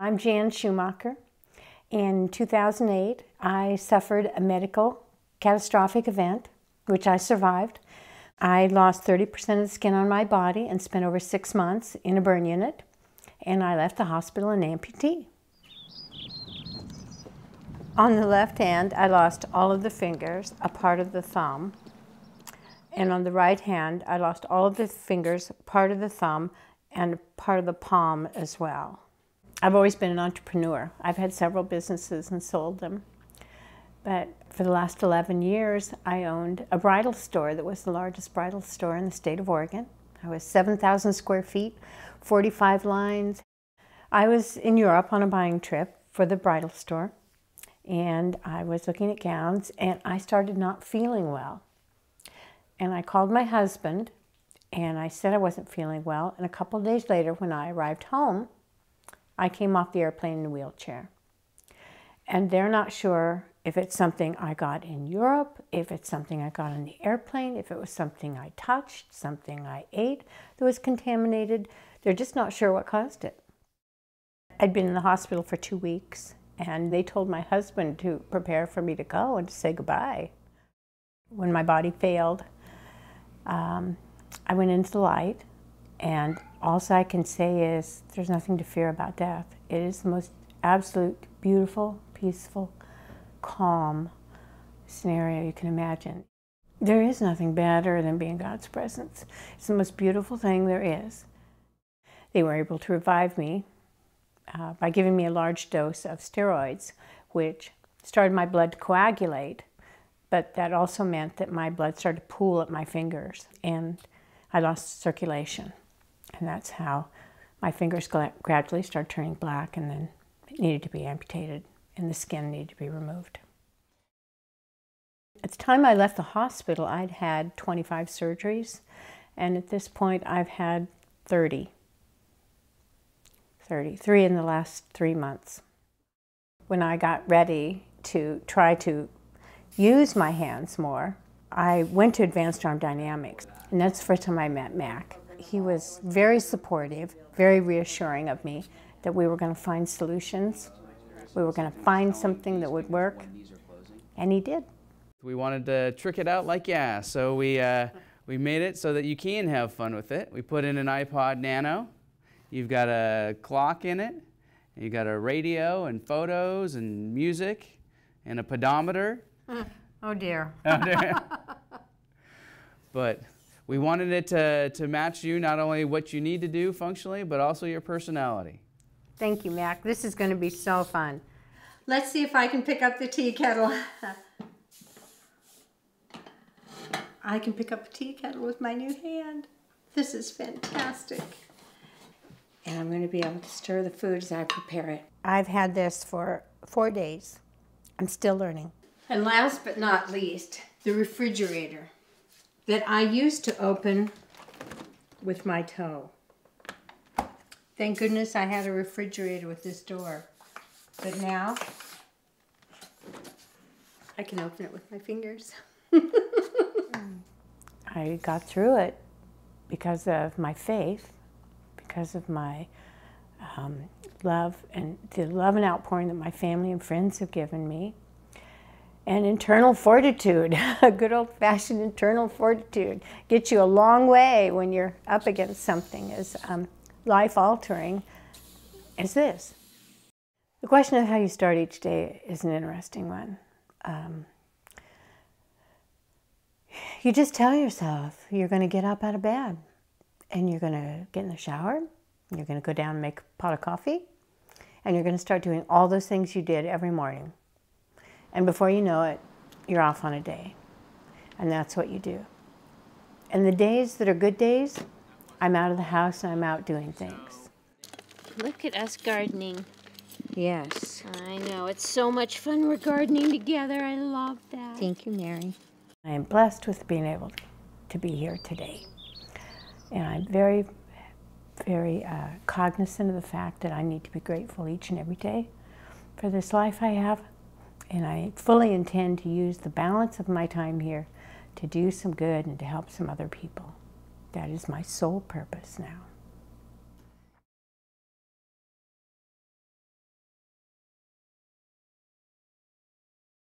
I'm Jan Schumacher. In 2008, I suffered a medical catastrophic event, which I survived. I lost 30% of the skin on my body and spent over 6 months in a burn unit, and I left the hospital an amputee. On the left hand, I lost all of the fingers, a part of the thumb, and on the right hand, I lost all of the fingers, part of the thumb, and part of the palm as well. I've always been an entrepreneur. I've had several businesses and sold them. But for the last 11 years, I owned a bridal store that was the largest bridal store in the state of Oregon. I was 7,000 square feet, 45 lines. I was in Europe on a buying trip for the bridal store, and I was looking at gowns, and I started not feeling well. And I called my husband, and I said I wasn't feeling well, and a couple of days later, when I arrived home, I came off the airplane in a wheelchair. And they're not sure if it's something I got in Europe, if it's something I got on the airplane, if it was something I touched, something I ate that was contaminated. They're just not sure what caused it. I'd been in the hospital for 2 weeks, and they told my husband to prepare for me to go and to say goodbye. When my body failed, I went into the light. And all I can say is there's nothing to fear about death. It is the most absolute, beautiful, peaceful, calm scenario you can imagine. There is nothing better than being in God's presence. It's the most beautiful thing there is. They were able to revive me by giving me a large dose of steroids, which started my blood to coagulate, but that also meant that my blood started to pool at my fingers, and I lost circulation. And that's how my fingers gradually started turning black, and then it needed to be amputated and the skin needed to be removed. At the time I left the hospital, I'd had 25 surgeries, and at this point I've had 33 in the last 3 months. When I got ready to try to use my hands more, I went to Advanced Arm Dynamics, and that's the first time I met Mac. He was very supportive, very reassuring of me that we were going to find solutions. We were going to find something that would work, and he did. We wanted to trick it out like so we made it so that you can have fun with it. We put in an iPod Nano. You've got a clock in it, and you've got a radio and photos and music and a pedometer. Oh dear. But we wanted it to match you, not only what you need to do functionally, but also your personality. Thank you, Mac. This is going to be so fun. Let's see if I can pick up the tea kettle. I can pick up a tea kettle with my new hand. This is fantastic. And I'm going to be able to stir the food as I prepare it. I've had this for 4 days. I'm still learning. And last but not least, the refrigerator that I used to open with my toe. Thank goodness I had a refrigerator with this door. But now, I can open it with my fingers. I got through it because of my faith, because of my love, and the love and outpouring that my family and friends have given me. And internal fortitude, a good old-fashioned internal fortitude, gets you a long way when you're up against something as life-altering as this. The question of how you start each day is an interesting one. You just tell yourself you're going to get up out of bed, and you're going to get in the shower, and you're going to go down and make a pot of coffee, and you're going to start doing all those things you did every morning. And before you know it, you're off on a day. And that's what you do. And the days that are good days, I'm out of the house and I'm out doing things. Look at us gardening. Yes. I know. It's so much fun. We're gardening together. I love that. Thank you, Mary. I am blessed with being able to be here today. And I'm very, very cognizant of the fact that I need to be grateful each and every day for this life I have. And I fully intend to use the balance of my time here to do some good and to help some other people. That is my sole purpose now.